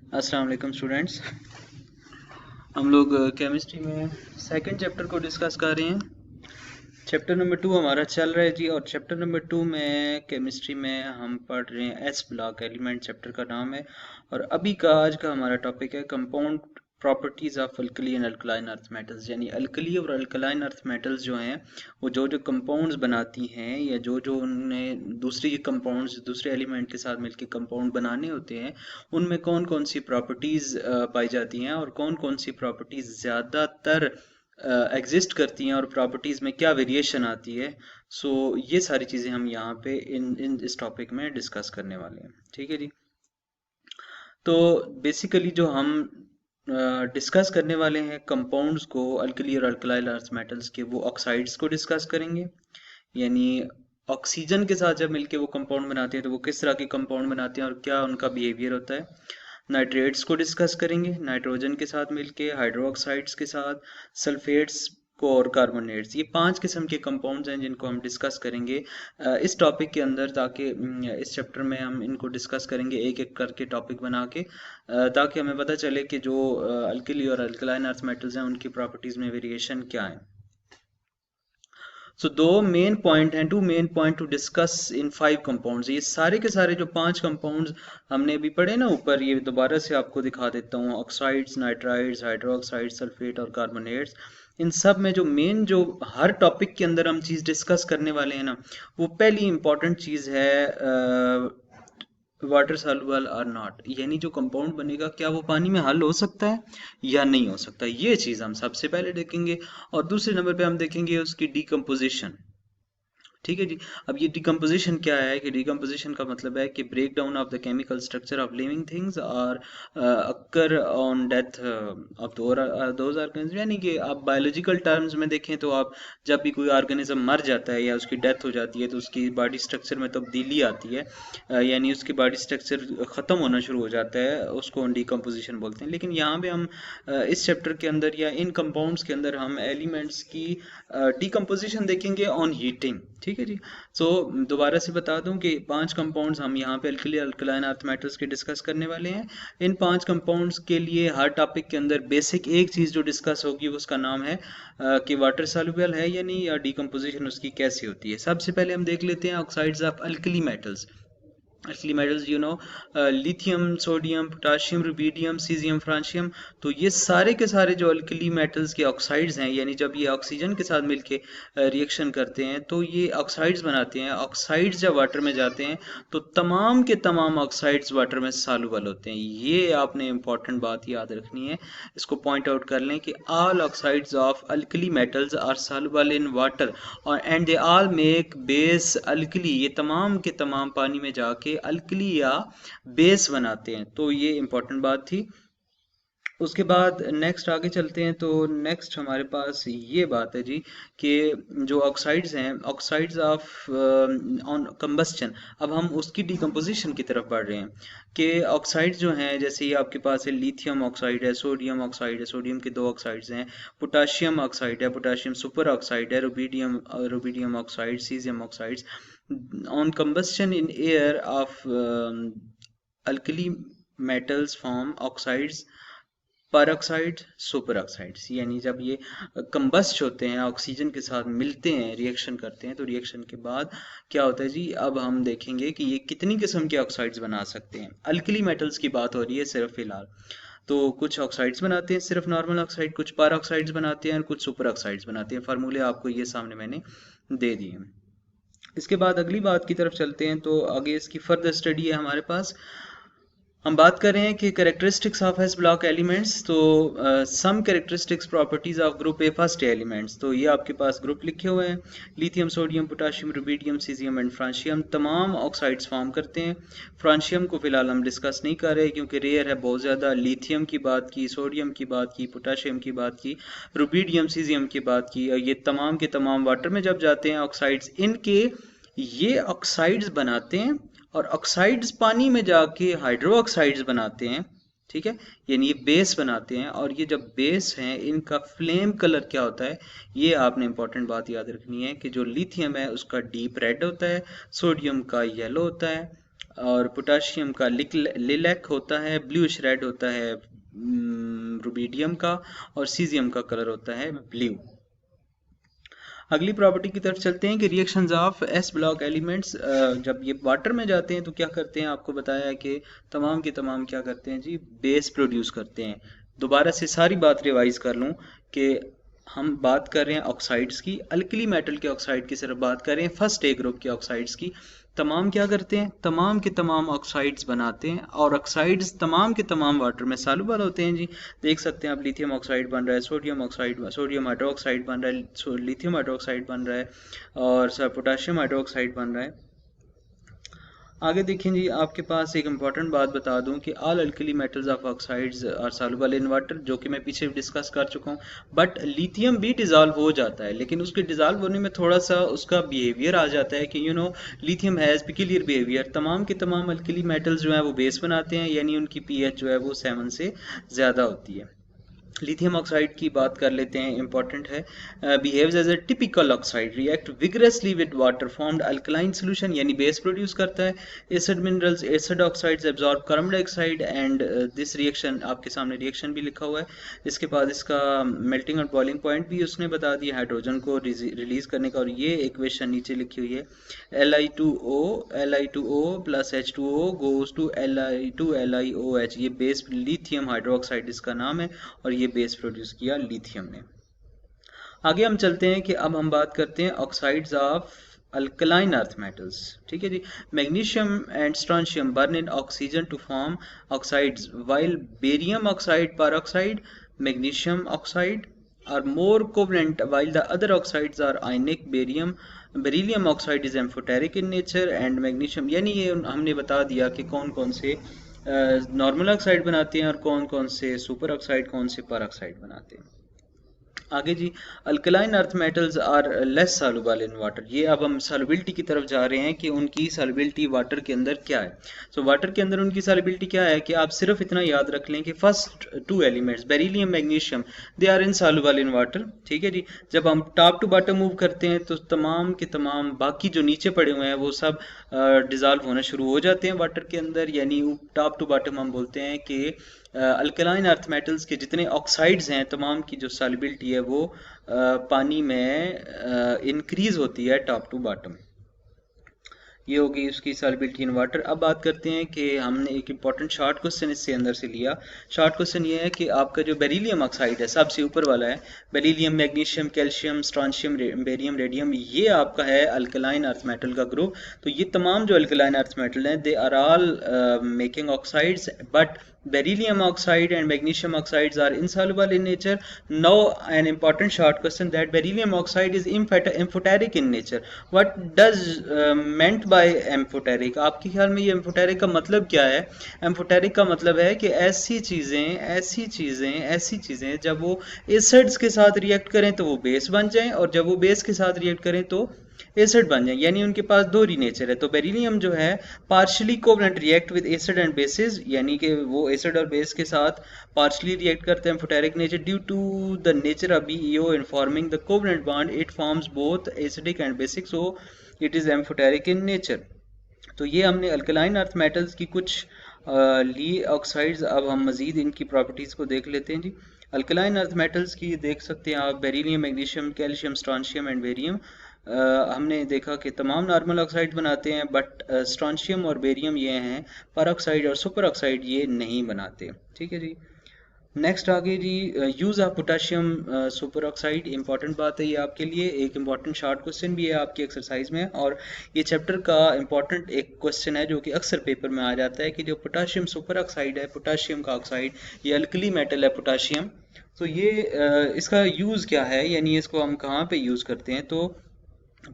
अस्सलाम वालेकुम स्टूडेंट्स। हम लोग केमिस्ट्री में सेकंड चैप्टर को डिस्कस कर रहे हैं। चैप्टर नंबर 2 हमारा चल रहा है जी, और चैप्टर नंबर 2 में केमिस्ट्री में हम पढ़ रहे हैं एस ब्लॉक एलिमेंट, चैप्टर का नाम है। और अभी का आज का हमारा टॉपिक है compound properties of alkali and alkaline earth metals, यानी अल्कली और अल्कलाइन अर्थ मेटल्स जो हैं वो जो जो कंपाउंड्स बनाती हैं या जो जो उन्हें दूसरी कंपाउंड्स दूसरे एलिमेंट के साथ मिलकर कंपाउंड बनाने होते हैं, उनमें कौन कौन सी प्रॉपर्टीज पाई जाती हैं और कौन कौन सी प्रॉपर्टीज ज़्यादातर एग्जिस्ट करती हैं और प्रॉपर्टीज़ में क्या वेरिएशन आती है। सो ये सारी चीज़ें हम यहाँ पे इन इस टॉपिक में डिस्कस करने वाले हैं। ठीक है जी। तो बेसिकली जो हम डिस्कस करने वाले हैं कंपाउंड्स को, अल्कली और अल्कलाइल अर्थ मेटल्स के, वो ऑक्साइड्स को डिस्कस करेंगे। यानी ऑक्सीजन के साथ जब मिलके वो कंपाउंड बनाते हैं तो वो किस तरह के कंपाउंड बनाते हैं और क्या उनका बिहेवियर होता है। नाइट्रेट्स को डिस्कस करेंगे, नाइट्रोजन के साथ मिलके, हाइड्रोक्साइड्स के साथ, सल्फेट्स को और कार्बोनेट्स। ये 5 किस्म के कंपाउंड्स हैं जिनको हम डिस्कस करेंगे इस टॉपिक के अंदर, ताकि इस चैप्टर में हम इनको डिस्कस करेंगे एक एक करके टॉपिक बना के, ताकि हमें पता चले कि जो अल्कली और अल्कलाइन अर्थ मेटल्स हैं उनकी प्रॉपर्टीज़ में वेरिएशन क्या है। सो दो मेन पॉइंट हैं, two main point to discuss in 5 compounds. ये सारे के सारे जो 5 कंपाउंड्स हमने अभी पढ़े ना ऊपर, ये दोबारा से आपको दिखा देता हूँ। ऑक्साइड्स, नाइट्राइड्स, हाइड्रोक्साइड्स, सल्फेट और कार्बोनेट्स, इन सब में जो मेन, जो हर टॉपिक के अंदर हम चीज़ डिस्कस करने वाले हैं ना, वो पहली इंपॉर्टेंट चीज़ है वाटर सॉल्युबल और नॉट, यानी जो कंपाउंड बनेगा क्या वो पानी में हल हो सकता है या नहीं हो सकता। ये चीज़ हम सबसे पहले देखेंगे। और दूसरे नंबर पे हम देखेंगे उसकी डीकम्पोजिशन। ठीक है जी। अब ये डिकम्पोजिशन क्या है कि डिकम्पोजिशन का मतलब है कि break down of the chemical structure of living things और occur on death of those organism. यानी कि आप बायोलॉजिकल टर्म्स में देखें तो आप जब भी कोई ऑर्गेनिज्म मर जाता है या उसकी डेथ हो जाती है तो उसकी बॉडी स्ट्रक्चर में तब्दीली आती है, यानी उसकी बॉडी स्ट्रक्चर ख़त्म होना शुरू हो जाता है, उसको डिकम्पोजिशन बोलते हैं। लेकिन यहाँ पे हम इस चैप्टर के अंदर या इन कंपाउंड्स के अंदर हम एलिमेंट्स की डिकम्पोजिशन देखेंगे ऑन हीटिंग। ठीक है जी। सो दोबारा से बता दूं कि 5 कंपाउंड्स हम यहाँ पे अल्कली अल्कलाइन अर्थ मेटल्स के डिस्कस करने वाले हैं। इन 5 कंपाउंड्स के लिए हर टॉपिक के अंदर बेसिक एक चीज़ जो डिस्कस होगी उसका नाम है कि वाटर सॉल्युबल है या नहीं, या डिकम्पोजिशन उसकी कैसे होती है। सबसे पहले हम देख लेते हैं oxides of alkali metals. Alkali metals lithium, sodium, potassium, rubidium, caesium, francium. तो ये सारे के सारे जो अल्कली मेटल्स के ऑक्साइड्स हैं, यानी जब ये ऑक्सीजन के साथ मिलके रिएक्शन करते हैं तो ये ऑक्साइड्स बनाते हैं। ऑक्साइड्स जब वाटर में जाते हैं तो तमाम के तमाम ऑक्साइड्स वाटर में सॉल्युबल होते हैं। ये आपने इंपॉर्टेंट बात याद रखनी है, इसको पॉइंट आउट कर लें कि all oxides of alkali metals are soluble in water और and they all make base alkali. ये तमाम के तमाम पानी में जाके अल्कली या बेस बनाते हैं। तो ये इंपॉर्टेंट बात थी। उसके बाद नेक्स्ट आगे चलते हैं। तो नेक्स्ट हमारे पास ये बात है जी कि जो ऑक्साइड्स हैं, ऑक्साइड्स ऑफ ऑन कंबस्चन, अब हम उसकी डिकम्पोजिशन की तरफ बढ़ रहे हैं कि ऑक्साइड्स जो हैं, जैसे ये आपके पास है लिथियम ऑक्साइड है, सोडियम ऑक्साइड है, सोडियम के 2 ऑक्साइड्स हैं, पोटाशियम ऑक्साइड है, पोटाशियम सुपर ऑक्साइड है, rubidium oxide, caesium oxides. On combustion in air of alkali metals form oxides, peroxide, superoxides. यानी जब ये कंबस्ट होते हैं, ऑक्सीजन के साथ मिलते हैं, रिएक्शन करते हैं, तो रिएक्शन के बाद क्या होता है जी, अब हम देखेंगे कि ये कितनी किस्म के ऑक्साइड्स बना सकते हैं। अल्कली मेटल्स की बात हो रही है सिर्फ फिलहाल। तो कुछ ऑक्साइड्स बनाते हैं सिर्फ नॉर्मल ऑक्साइड, कुछ पर ऑक्साइड्स बनाते हैं और कुछ सुपर ऑक्साइड्स बनाते हैं। फार्मूले आपको ये सामने मैंने दे दिए। इसके बाद अगली बात की तरफ चलते हैं। तो आगे इसकी फर्दर स्टडी है हमारे पास। हम बात कर रहे हैं कि characteristics of s block elements. तो some characteristics properties of group A first elements. तो ये आपके पास ग्रुप लिखे हुए हैं, lithium, sodium, potassium, rubidium, caesium and francium. तमाम ऑक्साइड्स फॉर्म करते हैं। फ्रांशियम को फिलहाल हम डिस्कस नहीं कर रहे क्योंकि रेयर है बहुत ज़्यादा। लिथियम की बात की, सोडियम की बात की, पोटाशियम की बात की, रुबीडियम, सीजियम की बात की। ये तमाम के तमाम वाटर में जब जाते हैं ऑक्साइड्स, इनके ये ऑक्साइड्स बनाते हैं और ऑक्साइड्स पानी में जाके हाइड्रो ऑक्साइड्स बनाते हैं। ठीक है, यानी ये बेस बनाते हैं। और ये जब बेस हैं, इनका फ्लेम कलर क्या होता है, ये आपने इंपॉर्टेंट बात याद रखनी है कि जो लिथियम है उसका डीप रेड होता है, सोडियम का येलो होता है, और पोटाशियम का लिलैक होता है, ब्लूइश रेड होता है रुबीडियम का, और सीजियम का कलर होता है ब्लू। अगली प्रॉपर्टी की तरफ चलते हैं कि reactions of s block elements, जब ये वाटर में जाते हैं तो क्या करते हैं, आपको बताया है कि तमाम के तमाम क्या करते हैं जी, बेस प्रोड्यूस करते हैं। दोबारा से सारी बात रिवाइज कर लूँ कि हम बात कर रहे हैं ऑक्साइड्स की, अल्कली मेटल के ऑक्साइड की सिर्फ बात कर रहे हैं, फर्स्ट ए ग्रुप के ऑक्साइड्स की। तमाम क्या करते हैं, तमाम के तमाम ऑक्साइड्स बनाते हैं, और ऑक्साइड्स तमाम के तमाम वाटर में सॉल्युबल होते हैं जी। देख सकते हैं आप, लिथियम ऑक्साइड बन रहा है, सोडियम हाइड्रोक्साइड बन रहा है, लिथियम हाइड्रोक्साइड बन रहा है, और पोटाशियम हाइड्रोक्साइड बन रहा है। आगे देखें जी, आपके पास एक इंपॉर्टेंट बात बता दूं कि all alkali metals of oxides are soluble in water, जो कि मैं पीछे डिस्कस कर चुका हूं। बट लिथियम भी डिजॉल्व हो जाता है, लेकिन उसके डिजॉल्व होने में थोड़ा सा उसका बिहेवियर आ जाता है कि लिथियम हैज़ पिक्यूलियर बिहेवियर। तमाम के तमाम अल्कली मेटल्स जो है वो बेस बनाते हैं, यानी उनकी पीएच जो है वो 7 से ज़्यादा होती है। लिथियम ऑक्साइड की बात कर लेते हैं, इंपॉर्टेंट है। Behaves as a typical oxide, react vigorously with water formed alkaline solution, यानी बेस प्रोड्यूस करता है। Acid minerals, acid oxides absorb carbon dioxide and this reaction, आपके सामने रिएक्शन भी लिखा हुआ है। इसके बाद इसका मेल्टिंग और बॉइलिंग पॉइंट भी उसने बता दिया, हाइड्रोजन को रिलीज करने का, और ये इक्वेशन नीचे लिखी हुई है, Li2O plus H2O goes to Li2LiOH, ये बेस लिथियम हाइड्रोक्साइड इसका नाम है, और ये बेस प्रोड्यूस किया लिथियम ने। आगे हम चलते हैं कि अब हम बात करते हैं oxides of alkaline earth metals. ठीक है जी, magnesium and strontium burn in oxygen to form oxides, while barium oxide peroxide, magnesium oxide are more covalent while the other oxides are ionic. Beryllium oxide is amphoteric in nature and magnesium, यानी ये हमने बता दिया कि कौन कौन से normal oxide बनाते हैं और कौन कौन से सुपर ऑक्साइड, कौन से पर ऑक्साइड बनाते हैं। आगे जी, alkaline earth metals are less soluble in water, ये अब हम सॉल्युबिलिटी की तरफ जा रहे हैं कि उनकी सॉल्युबिलिटी वाटर के अंदर क्या है। सो वाटर के अंदर उनकी सॉल्युबिलिटी क्या है कि आप सिर्फ इतना याद रख लें कि first two elements beryllium magnesium they are insoluble in water. ठीक है जी, जब हम टॉप टू बॉटम मूव करते हैं तो तमाम के तमाम बाकी जो नीचे पड़े हुए हैं वो सब डिजॉल्व होना शुरू हो जाते हैं वाटर के अंदर, यानी टॉप टू बॉटम हम बोलते हैं कि अल्कलाइन अर्थ मेटल्स के जितने ऑक्साइड्स हैं तमाम की जो सॉल्युबिलिटी है वो पानी में इंक्रीज होती है टॉप टू बॉटम। ये होगी उसकी सॉल्युबिलिटी इन वाटर। अब बात करते हैं कि हमने एक इंपॉर्टेंट शॉर्ट क्वेश्चन इससे अंदर से लिया। शॉर्ट क्वेश्चन ये है कि आपका जो बेरिलियम ऑक्साइड है सबसे ऊपर वाला है, beryllium, magnesium, calcium, strontium, barium, radium, ये आपका है अल्कलाइन अर्थ मेटल का ग्रुप। तो ये तमाम जो अल्कलाइन अर्थ मेटल हैं they are all making oxides, but beryllium oxide and magnesium oxides are insoluble in nature. Now an important short question, that beryllium oxide is amphoteric in nature. What does meant by amphoteric? आपके ख्याल में ये amphoteric का मतलब क्या है? amphoteric का मतलब है कि ऐसी चीज़ें जब वो एसिड्स के साथ रिएक्ट करें तो वो बेस बन जाएं, और जब वो बेस के साथ रिएक्ट करें तो एसिड बन जाए, यानी उनके पास दो नेचर है। तो बेरिलियम जो है partially covalent react with acid and bases, यानी कि वो एसिड और बेस के साथ पार्शियली रिएक्ट करते हैं, amphoteric nature. Due to the nature of BeO in forming the covalent bond it forms both acidic and basic, so it is amphoteric in nature. तो ये हमने अल्कलाइन अर्थ मेटल्स की कुछ ली oxides. अब हम मजीद इनकी प्रॉपर्टीज़ को देख लेते हैं जी। अल्कलाइन अर्थ मेटल्स की देख सकते हैं आप, beryllium, magnesium, calcium, strontium and barium. हमने देखा कि तमाम नॉर्मल ऑक्साइड बनाते हैं, बट स्ट्रॉन्शियम और बेरियम ये हैं पर ऑक्साइड, और सुपर ऑक्साइड ये नहीं बनाते। ठीक है जी, नेक्स्ट आगे जी, use of potassium superoxide. Important बात है ये आपके लिए, एक इंपॉर्टेंट शॉर्ट क्वेश्चन भी है आपकी एक्सरसाइज में, और ये चैप्टर का इंपॉर्टेंट एक क्वेश्चन है जो कि अक्सर पेपर में आ जाता है कि जो पोटाशियम सुपर ऑक्साइड है, पोटाशियम का ऑक्साइड, ये अल्कली मेटल है पोटाशियम, तो ये इसका यूज़ क्या है, यानी इसको हम कहाँ पे यूज़ करते हैं। तो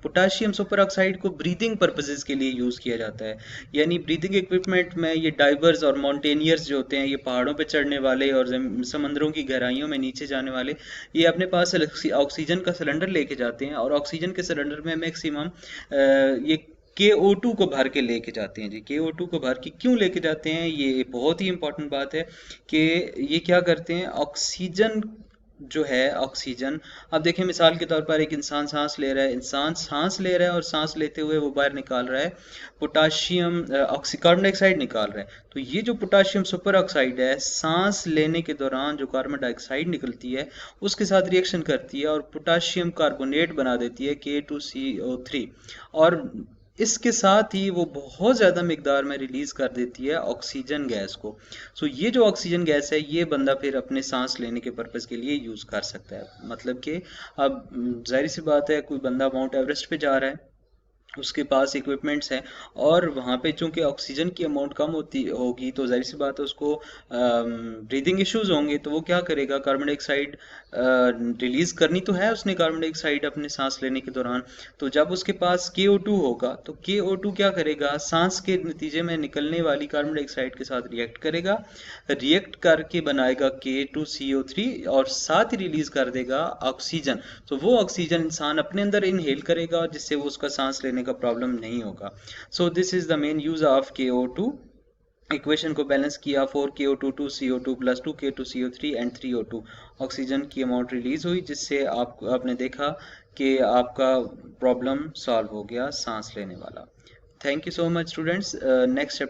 पोटाशियम सुपर ऑक्साइड को ब्रीदिंग पर्पसेस के लिए यूज़ किया जाता है, यानी ब्रीदिंग इक्विपमेंट में ये डाइवर्स और माउंटेनियर्स जो होते हैं, ये पहाड़ों पे चढ़ने वाले और समंदरों की गहराइयों में नीचे जाने वाले, ये अपने पास ऑक्सीजन का सिलेंडर लेके जाते हैं, और ऑक्सीजन के सिलेंडर में मैक्सिमम ये KO2 को भर के लेके जाते हैं जी। KO2 को भर के क्यों लेके जाते हैं, ये बहुत ही इंपॉर्टेंट बात है कि ये क्या करते हैं, ऑक्सीजन जो है ऑक्सीजन। अब देखें मिसाल के तौर पर एक इंसान सांस ले रहा है, इंसान सांस ले रहा है और सांस लेते हुए वो बाहर निकाल रहा है पोटाशियम कार्बन डाइऑक्साइड निकाल रहा है। तो ये जो पोटाशियम सुपर ऑक्साइड है, सांस लेने के दौरान जो कार्बन डाइऑक्साइड निकलती है उसके साथ रिएक्शन करती है और पोटाशियम कार्बोनेट बना देती है K2CO3, और इसके साथ ही वो बहुत ज़्यादा मिकदार में रिलीज कर देती है ऑक्सीजन गैस को। सो ये जो ऑक्सीजन गैस है ये बंदा फिर अपने सांस लेने के पर्पज़ के लिए यूज़ कर सकता है। मतलब कि अब जाहिर सी बात है, कोई बंदा माउंट एवरेस्ट पे जा रहा है, उसके पास इक्विपमेंट्स हैं, और वहाँ पे चूंकि ऑक्सीजन की अमाउंट कम होती होगी तो जाहिर सी बात है उसको ब्रीदिंग इश्यूज होंगे, तो वो क्या करेगा, कार्बन डाइऑक्साइड रिलीज करनी तो है उसने कार्बन डाइऑक्साइड अपने सांस लेने के दौरान। तो जब उसके पास KO2 होगा तो KO2 क्या करेगा, सांस के नतीजे में निकलने वाली कार्बन डाइऑक्साइड के साथ रिएक्ट करेगा, रिएक्ट करके बनाएगा K2CO3 और साथ ही रिलीज कर देगा ऑक्सीजन। तो वो ऑक्सीजन इंसान अपने अंदर इनहेल करेगा जिससे वो उसका सांस लेने का प्रॉब्लम नहीं होगा। So this is the main use of KO2। Equation को बैलेंस किया, 4KO2 2CO2 plus 2K2CO3 and 3O2, oxygen की अमाउंट रिलीज हुई जिससे आपने देखा कि आपका प्रॉब्लम सॉल्व हो गया सांस लेने वाला। Thank you so much students. Next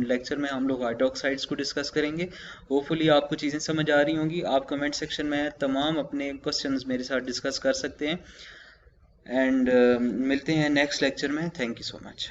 lecture में हम लोग हाइड्रोक्साइड्स को डिस्कस करेंगे। होपफुली आपको चीज़ें समझ आ रही होंगी। आप कमेंट सेक्शन में तमाम अपने क्वेश्चंस मेरे साथ डिस्कस कर सकते हैं, एंड मिलते हैं नेक्स्ट लेक्चर में। Thank you so much.